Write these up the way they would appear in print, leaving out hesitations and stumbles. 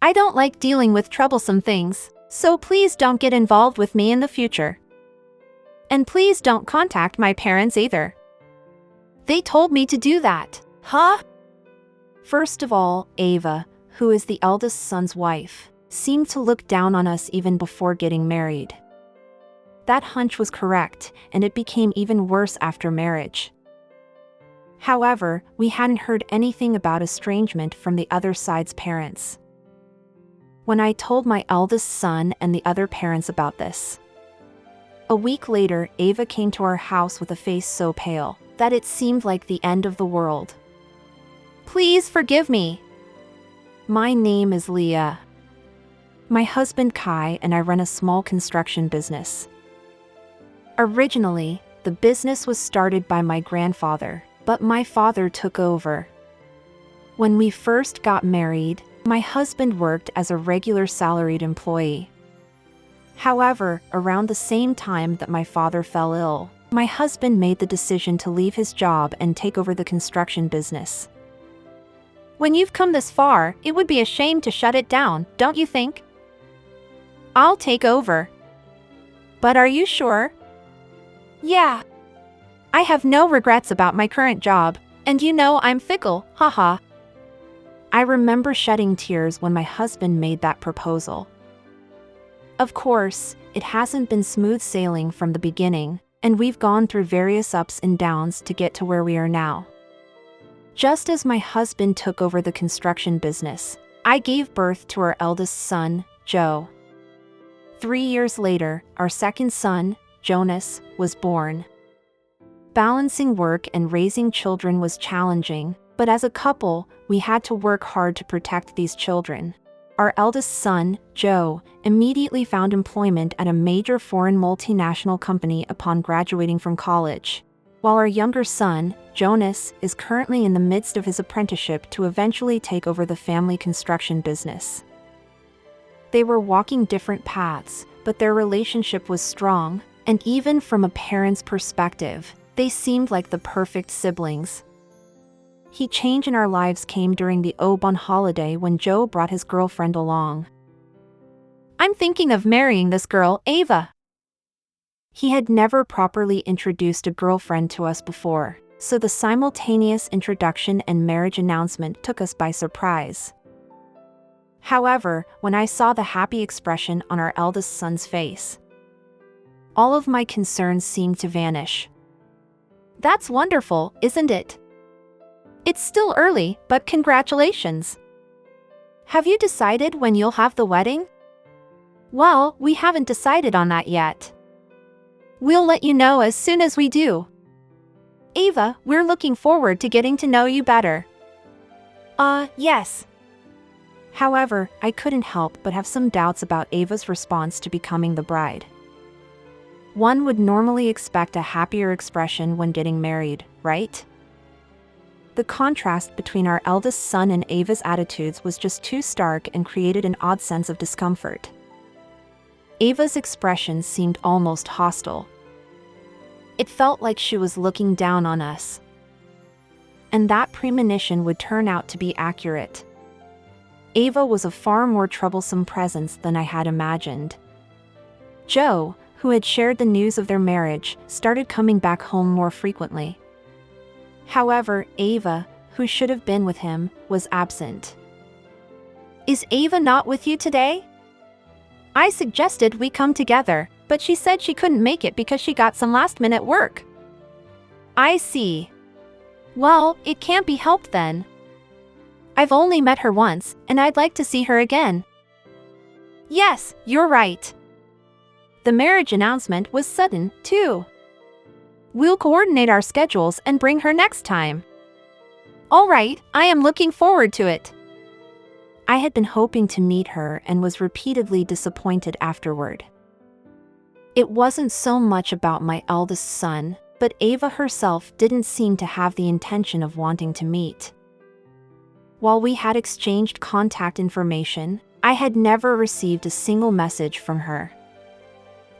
I don't like dealing with troublesome things, so please don't get involved with me in the future. And please don't contact my parents either. They told me to do that. Huh? First of all, Ava, who is the eldest son's wife, seemed to look down on us even before getting married. That hunch was correct, and it became even worse after marriage. However, we hadn't heard anything about estrangement from the other side's parents. When I told my eldest son and the other parents about this, a week later, Ava came to our house with a face so pale that it seemed like the end of the world. Please forgive me. My name is Leah. My husband Kai and I run a small construction business. Originally, the business was started by my grandfather, but my father took over. When we first got married, my husband worked as a regular salaried employee. However, around the same time that my father fell ill, my husband made the decision to leave his job and take over the construction business. When you've come this far, it would be a shame to shut it down, don't you think? I'll take over. But are you sure? Yeah. I have no regrets about my current job, and you know I'm fickle, haha. I remember shedding tears when my husband made that proposal. Of course, it hasn't been smooth sailing from the beginning, and we've gone through various ups and downs to get to where we are now. Just as my husband took over the construction business, I gave birth to our eldest son, Joe. 3 years later, our second son, Jonas, was born. Balancing work and raising children was challenging, but as a couple, we had to work hard to protect these children. Our eldest son, Joe, immediately found employment at a major foreign multinational company upon graduating from college, while our younger son, Jonas, is currently in the midst of his apprenticeship to eventually take over the family construction business. They were walking different paths, but their relationship was strong, and even from a parent's perspective, they seemed like the perfect siblings. The change in our lives came during the Obon holiday when Joe brought his girlfriend along. I'm thinking of marrying this girl, Ava. He had never properly introduced a girlfriend to us before, so the simultaneous introduction and marriage announcement took us by surprise. However, when I saw the happy expression on our eldest son's face, all of my concerns seemed to vanish. That's wonderful, isn't it? It's still early, but congratulations. Have you decided when you'll have the wedding? Well, we haven't decided on that yet. We'll let you know as soon as we do. Ava, we're looking forward to getting to know you better. Yes. However, I couldn't help but have some doubts about Ava's response to becoming the bride. One would normally expect a happier expression when getting married, right? The contrast between our eldest son and Ava's attitudes was just too stark and created an odd sense of discomfort. Ava's expression seemed almost hostile. It felt like she was looking down on us. And that premonition would turn out to be accurate. Ava was a far more troublesome presence than I had imagined. Joe, who had shared the news of their marriage, started coming back home more frequently. However, Ava, who should have been with him, was absent. Is Ava not with you today? I suggested we come together, but she said she couldn't make it because she got some last-minute work. I see. Well, it can't be helped then. I've only met her once, and I'd like to see her again. Yes, you're right. The marriage announcement was sudden, too. We'll coordinate our schedules and bring her next time. All right, I am looking forward to it. I had been hoping to meet her and was repeatedly disappointed afterward. It wasn't so much about my eldest son, but Ava herself didn't seem to have the intention of wanting to meet. While we had exchanged contact information, I had never received a single message from her.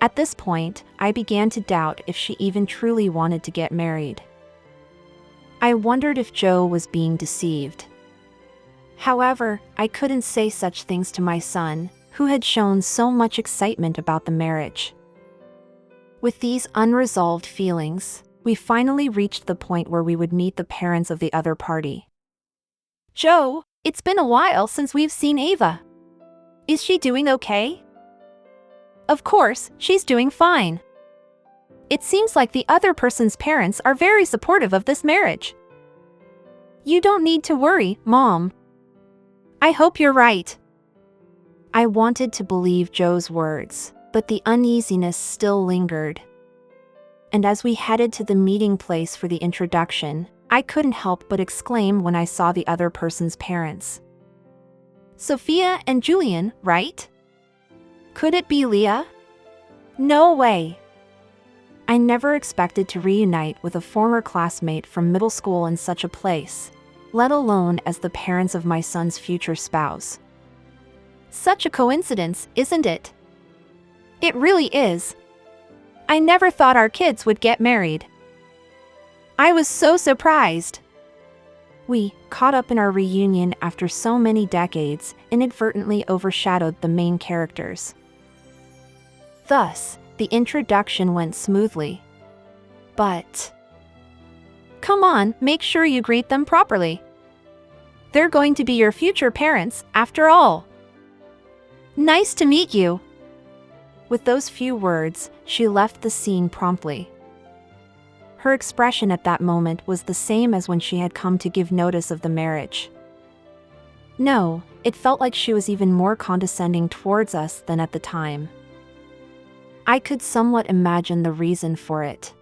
At this point, I began to doubt if she even truly wanted to get married. I wondered if Joe was being deceived. However, I couldn't say such things to my son, who had shown so much excitement about the marriage. With these unresolved feelings, we finally reached the point where we would meet the parents of the other party. Joe, it's been a while since we've seen Ava. Is she doing okay? Of course, she's doing fine. It seems like the other person's parents are very supportive of this marriage. You don't need to worry, Mom. I hope you're right. I wanted to believe Joe's words, but the uneasiness still lingered. And as we headed to the meeting place for the introduction, I couldn't help but exclaim when I saw the other person's parents. Sophia and Julian, right? Could it be Leah? No way. I never expected to reunite with a former classmate from middle school in such a place, let alone as the parents of my son's future spouse. Such a coincidence, isn't it? It really is. I never thought our kids would get married. I was so surprised. We, caught up in our reunion after so many decades, inadvertently overshadowed the main characters. Thus, the introduction went smoothly. But come on, make sure you greet them properly. They're going to be your future parents, after all. Nice to meet you. With those few words, she left the scene promptly. Her expression at that moment was the same as when she had come to give notice of the marriage. No, it felt like she was even more condescending towards us than at the time. I could somewhat imagine the reason for it.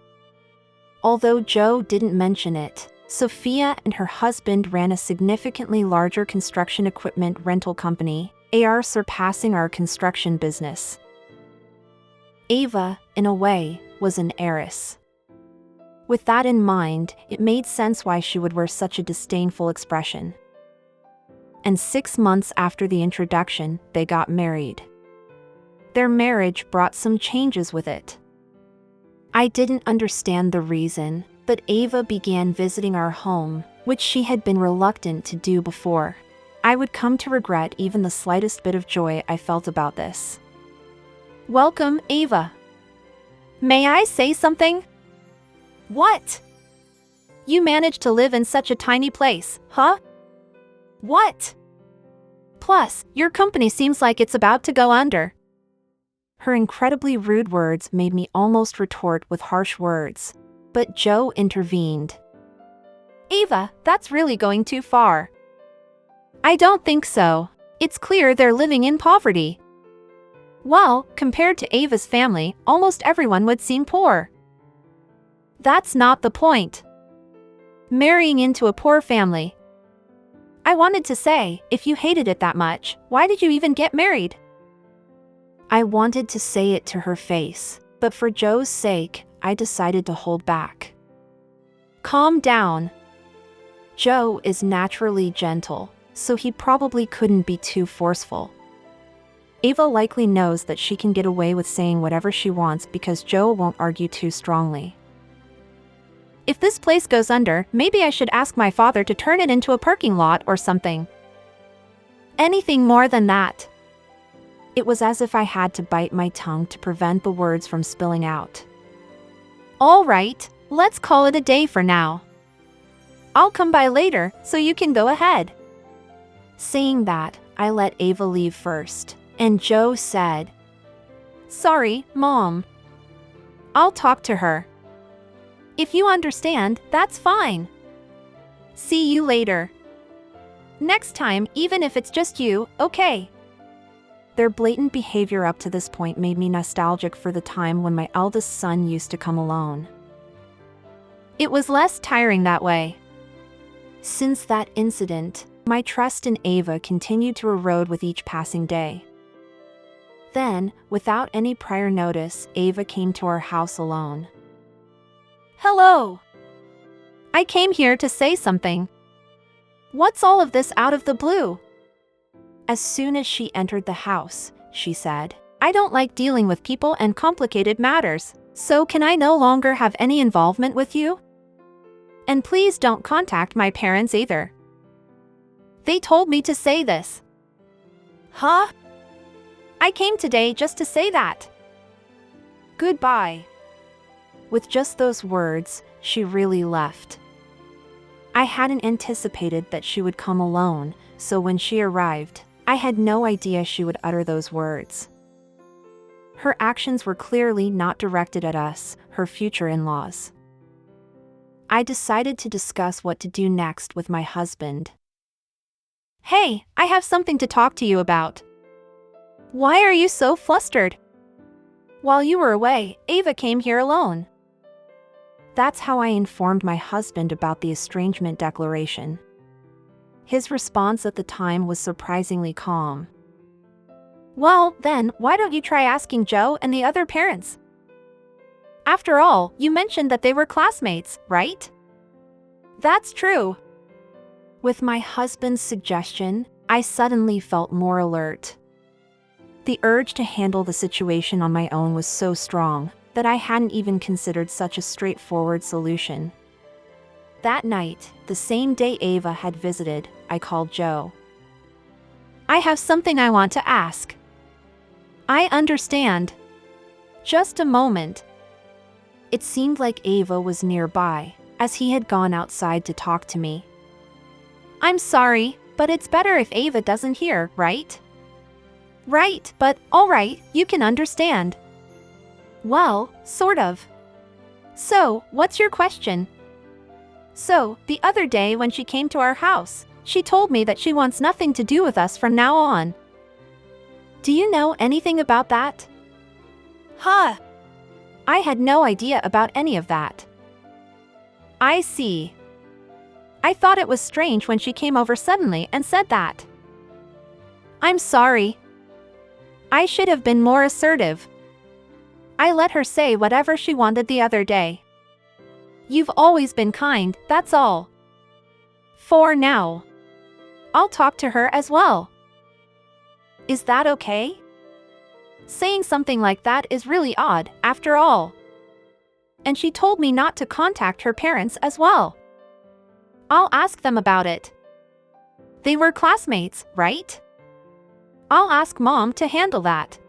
Although Joe didn't mention it, Sophia and her husband ran a significantly larger construction equipment rental company, AR surpassing our construction business. Ava, in a way, was an heiress. With that in mind, it made sense why she would wear such a disdainful expression. And 6 months after the introduction, they got married. Their marriage brought some changes with it. I didn't understand the reason, but Ava began visiting our home, which she had been reluctant to do before. I would come to regret even the slightest bit of joy I felt about this. Welcome, Ava. May I say something? What? You managed to live in such a tiny place, huh? What? Plus, your company seems like it's about to go under. Her incredibly rude words made me almost retort with harsh words, but Joe intervened. Ava, that's really going too far. I don't think so. It's clear they're living in poverty. Well, compared to Ava's family, almost everyone would seem poor. That's not the point. Marrying into a poor family. I wanted to say, if you hated it that much, why did you even get married? I wanted to say it to her face, but for Joe's sake, I decided to hold back. Calm down. Joe is naturally gentle, so he probably couldn't be too forceful. Ava likely knows that she can get away with saying whatever she wants because Joe won't argue too strongly. If this place goes under, maybe I should ask my father to turn it into a parking lot or something. Anything more than that. It was as if I had to bite my tongue to prevent the words from spilling out. All right, let's call it a day for now. I'll come by later, so you can go ahead. Saying that, I let Ava leave first, and Joe said, Sorry, Mom. I'll talk to her. If you understand, that's fine. See you later. Next time, even if it's just you, okay. Their blatant behavior up to this point made me nostalgic for the time when my eldest son used to come alone. It was less tiring that way. Since that incident, my trust in Ava continued to erode with each passing day. Then, without any prior notice, Ava came to our house alone. Hello. I came here to say something. What's all of this out of the blue? As soon as she entered the house, she said, I don't like dealing with people and complicated matters, so can I no longer have any involvement with you? And please don't contact my parents either. They told me to say this. Huh? I came today just to say that. Goodbye. With just those words, she really left. I hadn't anticipated that she would come alone, so when she arrived, I had no idea she would utter those words. Her actions were clearly not directed at us, her future in-laws. I decided to discuss what to do next with my husband. Hey, I have something to talk to you about. Why are you so flustered? While you were away, Ava came here alone. That's how I informed my husband about the estrangement declaration. His response at the time was surprisingly calm. Well, then, why don't you try asking Joe and the other parents? After all, you mentioned that they were classmates, right? That's true. With my husband's suggestion, I suddenly felt more alert. The urge to handle the situation on my own was so strong that I hadn't even considered such a straightforward solution. That night, the same day Ava had visited, I called Joe. I have something I want to ask. I understand. Just a moment. It seemed like Ava was nearby, as he had gone outside to talk to me. I'm sorry, but it's better if Ava doesn't hear, right? Right, but alright, you can understand. Well, sort of. So, what's your question? So, the other day when she came to our house, she told me that she wants nothing to do with us from now on. Do you know anything about that? Huh. I had no idea about any of that. I see. I thought it was strange when she came over suddenly and said that. I'm sorry. I should have been more assertive. I let her say whatever she wanted the other day. You've always been kind, that's all. For now. I'll talk to her as well. Is that okay? Saying something like that is really odd, after all. And she told me not to contact her parents as well. I'll ask them about it. They were classmates, right? I'll ask Mom to handle that.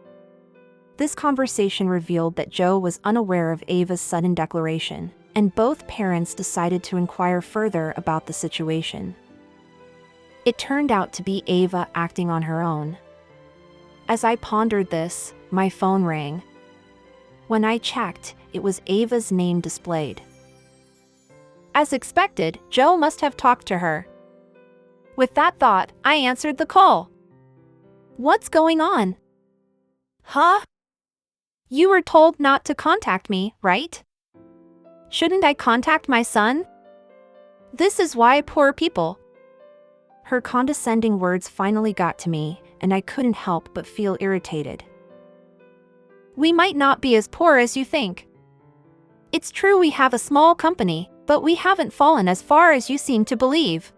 This conversation revealed that Joe was unaware of Ava's sudden declaration, and both parents decided to inquire further about the situation. It turned out to be Ava acting on her own. As I pondered this, my phone rang. When I checked, it was Ava's name displayed. As expected, Joe must have talked to her. With that thought, I answered the call. What's going on? Huh? You were told not to contact me, right? Shouldn't I contact my son? This is why poor people. Her condescending words finally got to me, and I couldn't help but feel irritated. We might not be as poor as you think. It's true we have a small company, but we haven't fallen as far as you seem to believe.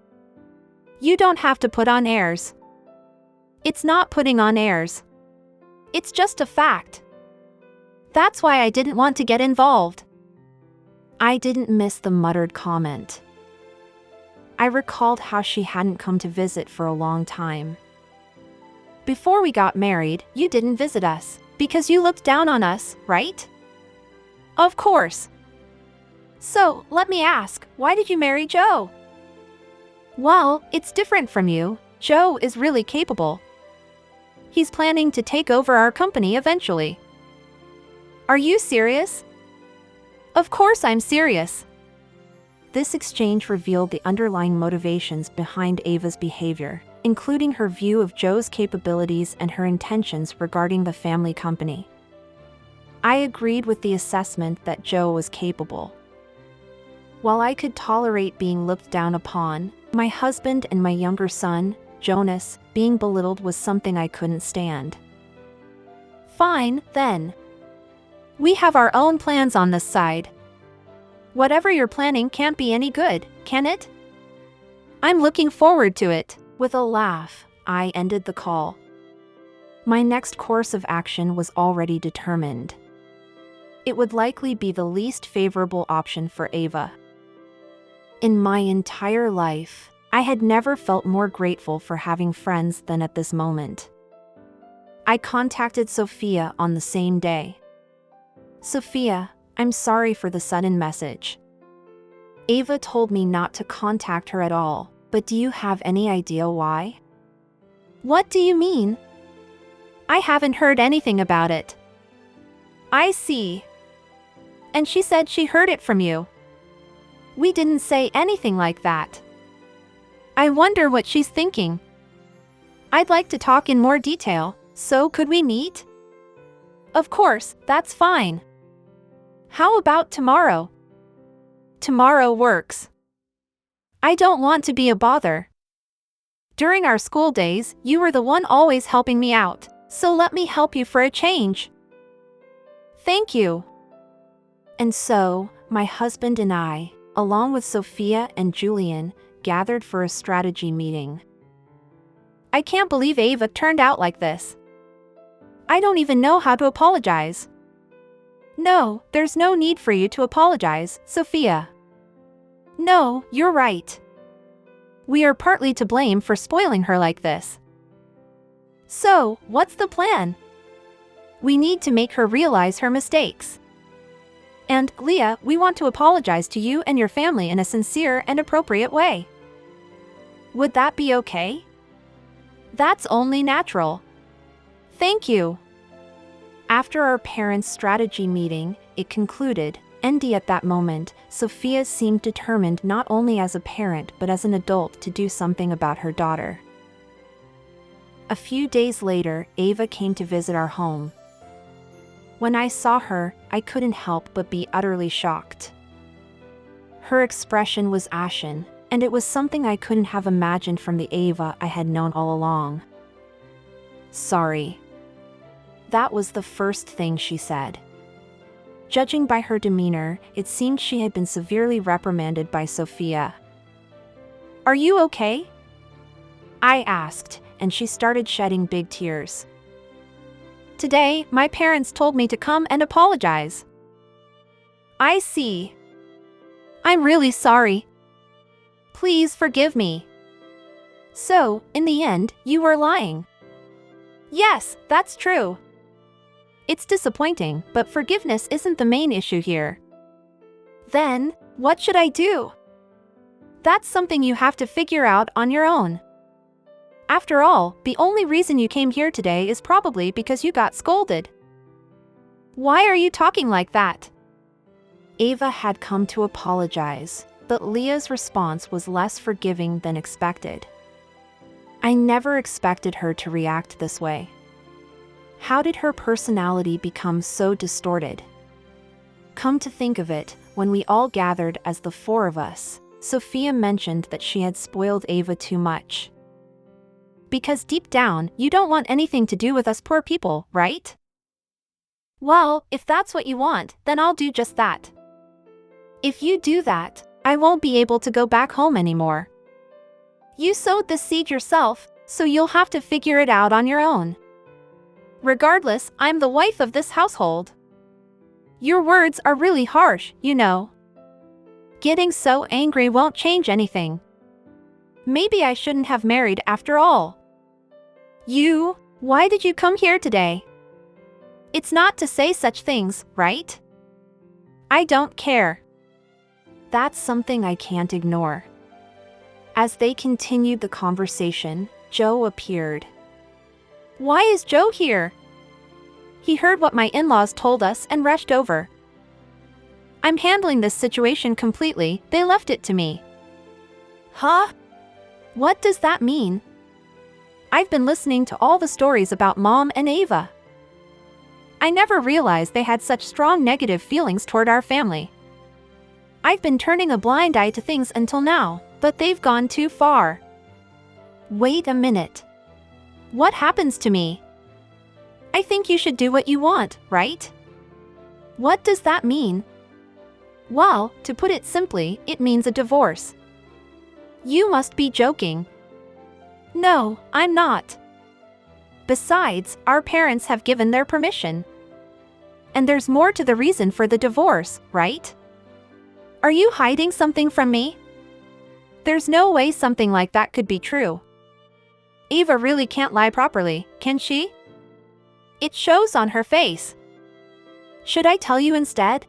You don't have to put on airs. It's not putting on airs. It's just a fact. That's why I didn't want to get involved. I didn't miss the muttered comment. I recalled how she hadn't come to visit for a long time. Before we got married, you didn't visit us, because you looked down on us, right? Of course. So, let me ask, why did you marry Joe? Well, it's different from you. Joe is really capable. He's planning to take over our company eventually. Are you serious? Of course I'm serious. This exchange revealed the underlying motivations behind Ava's behavior, including her view of Joe's capabilities and her intentions regarding the family company. I agreed with the assessment that Joe was capable. While I could tolerate being looked down upon, my husband and my younger son, Jonas, being belittled was something I couldn't stand. Fine, then. We have our own plans on this side. Whatever you're planning can't be any good, can it? I'm looking forward to it. With a laugh, I ended the call. My next course of action was already determined. It would likely be the least favorable option for Ava. In my entire life, I had never felt more grateful for having friends than at this moment. I contacted Sophia on the same day. Sophia, I'm sorry for the sudden message. Ava told me not to contact her at all, but do you have any idea why? What do you mean? I haven't heard anything about it. I see. And she said she heard it from you. We didn't say anything like that. I wonder what she's thinking. I'd like to talk in more detail, so could we meet? Of course, that's fine. How about tomorrow? Tomorrow works. I don't want to be a bother. During our school days, you were the one always helping me out, so let me help you for a change. Thank you. And so, my husband and I, along with Sophia and Julian, gathered for a strategy meeting. I can't believe Ava turned out like this. I don't even know how to apologize. No, there's no need for you to apologize, Sophia. No, you're right. We are partly to blame for spoiling her like this. So, what's the plan? We need to make her realize her mistakes. And, Leah, we want to apologize to you and your family in a sincere and appropriate way. Would that be okay? That's only natural. Thank you. After our parents' strategy meeting, it concluded, and at that moment, Sophia seemed determined not only as a parent but as an adult to do something about her daughter. A few days later, Ava came to visit our home. When I saw her, I couldn't help but be utterly shocked. Her expression was ashen, and it was something I couldn't have imagined from the Ava I had known all along. Sorry. That was the first thing she said. Judging by her demeanor, it seemed she had been severely reprimanded by Sophia. Are you okay? I asked, and she started shedding big tears. Today, my parents told me to come and apologize. I see. I'm really sorry. Please forgive me. So, in the end, you were lying. Yes, that's true. It's disappointing, but forgiveness isn't the main issue here. Then, what should I do? That's something you have to figure out on your own. After all, the only reason you came here today is probably because you got scolded. Why are you talking like that? Ava had come to apologize, but Leah's response was less forgiving than expected. I never expected her to react this way. How did her personality become so distorted? Come to think of it, when we all gathered as the four of us, Sophia mentioned that she had spoiled Ava too much. Because deep down, you don't want anything to do with us poor people, right? Well, if that's what you want, then I'll do just that. If you do that, I won't be able to go back home anymore. You sowed this seed yourself, so you'll have to figure it out on your own. Regardless, I'm the wife of this household. Your words are really harsh, you know. Getting so angry won't change anything. Maybe I shouldn't have married after all. Why did you come here today? It's not to say such things, right? I don't care. That's something I can't ignore. As they continued the conversation, Joe appeared. Why is Joe here? He heard what my in-laws told us and rushed over. I'm handling this situation completely, they left it to me. Huh? What does that mean? I've been listening to all the stories about Mom and Ava. I never realized they had such strong negative feelings toward our family. I've been turning a blind eye to things until now, but they've gone too far. Wait a minute. What happens to me? I think you should do what you want, right? What does that mean? Well, to put it simply, it means a divorce. You must be joking. No, I'm not. Besides, our parents have given their permission. And there's more to the reason for the divorce, right? Are you hiding something from me? There's no way something like that could be true. Ava really can't lie properly, can she? It shows on her face. Should I tell you instead?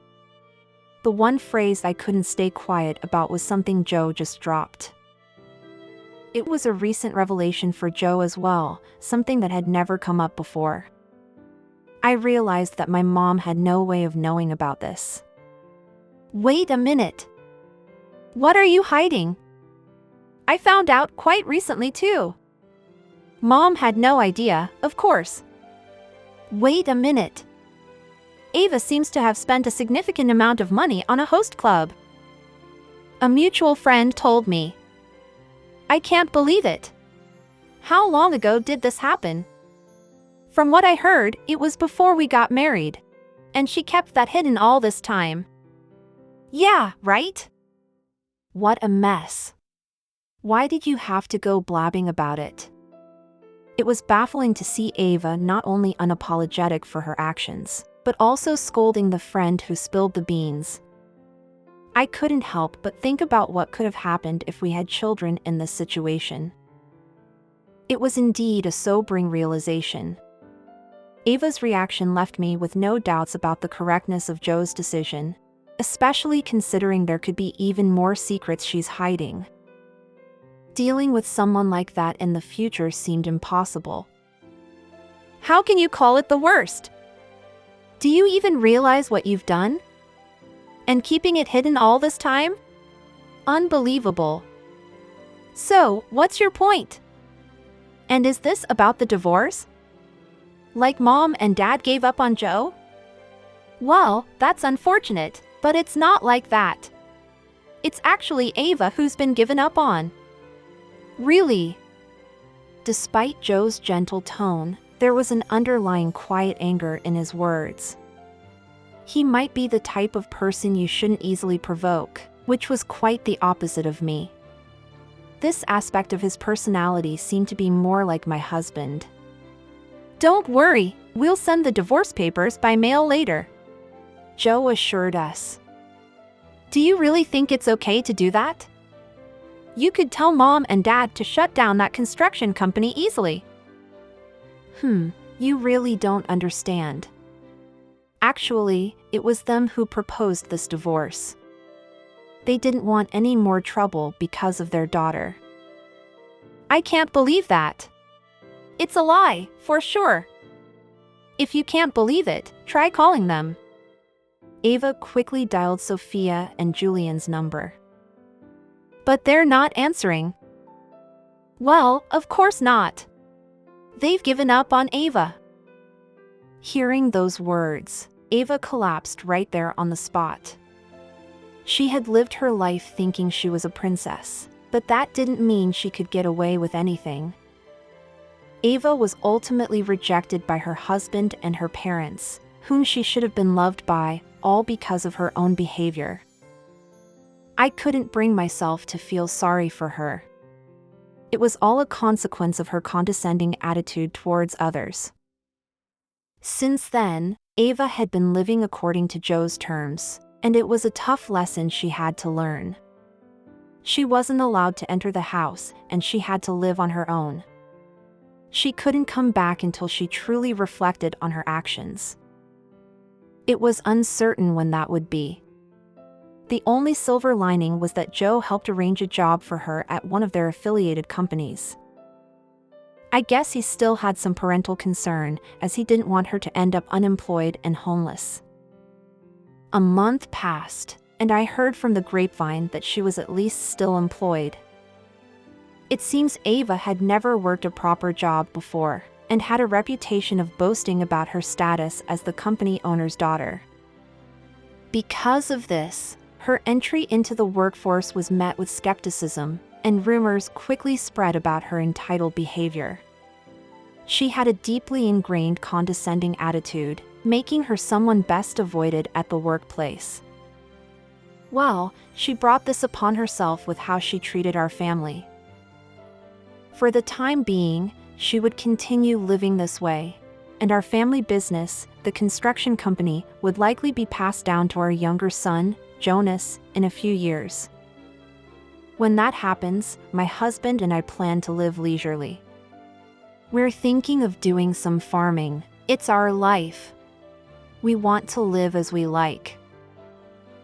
The one phrase I couldn't stay quiet about was something Joe just dropped. It was a recent revelation for Joe as well, something that had never come up before. I realized that my mom had no way of knowing about this. Wait a minute. What are you hiding? I found out quite recently too. Mom had no idea, of course. Wait a minute. Ava seems to have spent a significant amount of money on a host club. A mutual friend told me. I can't believe it. How long ago did this happen? From what I heard, it was before we got married. And she kept that hidden all this time. Yeah, right? What a mess. Why did you have to go blabbing about it? It was baffling to see Ava not only unapologetic for her actions, but also scolding the friend who spilled the beans. I couldn't help but think about what could have happened if we had children in this situation. It was indeed a sobering realization. Ava's reaction left me with no doubts about the correctness of Joe's decision, especially considering there could be even more secrets she's hiding. Dealing with someone like that in the future seemed impossible. How can you call it the worst? Do you even realize what you've done? And keeping it hidden all this time? Unbelievable. So, what's your point? And is this about the divorce? Like Mom and Dad gave up on Joe? Well, that's unfortunate, but it's not like that. It's actually Ava who's been given up on. Really? Despite Joe's gentle tone, there was an underlying quiet anger in his words. He might be the type of person you shouldn't easily provoke, which was quite the opposite of me. This aspect of his personality seemed to be more like my husband. Don't worry, we'll send the divorce papers by mail later, Joe assured us. Do you really think it's okay to do that? You could tell Mom and Dad to shut down that construction company easily. You really don't understand. Actually, it was them who proposed this divorce. They didn't want any more trouble because of their daughter. I can't believe that. It's a lie, for sure. If you can't believe it, try calling them. Ava quickly dialed Sophia and Julian's number. But they're not answering. Well, of course not. They've given up on Ava. Hearing those words, Ava collapsed right there on the spot. She had lived her life thinking she was a princess, but that didn't mean she could get away with anything. Ava was ultimately rejected by her husband and her parents, whom she should have been loved by, all because of her own behavior. I couldn't bring myself to feel sorry for her. It was all a consequence of her condescending attitude towards others. Since then, Ava had been living according to Joe's terms, and it was a tough lesson she had to learn. She wasn't allowed to enter the house, and she had to live on her own. She couldn't come back until she truly reflected on her actions. It was uncertain when that would be. The only silver lining was that Joe helped arrange a job for her at one of their affiliated companies. I guess he still had some parental concern, as he didn't want her to end up unemployed and homeless. A month passed, and I heard from the grapevine that she was at least still employed. It seems Ava had never worked a proper job before, and had a reputation of boasting about her status as the company owner's daughter. Because of this, her entry into the workforce was met with skepticism, and rumors quickly spread about her entitled behavior. She had a deeply ingrained condescending attitude, making her someone best avoided at the workplace. Well, she brought this upon herself with how she treated our family. For the time being, she would continue living this way, and our family business, the construction company, would likely be passed down to our younger son, Jonas, in a few years. When that happens, my husband and I plan to live leisurely. We're thinking of doing some farming. It's our life. We want to live as we like.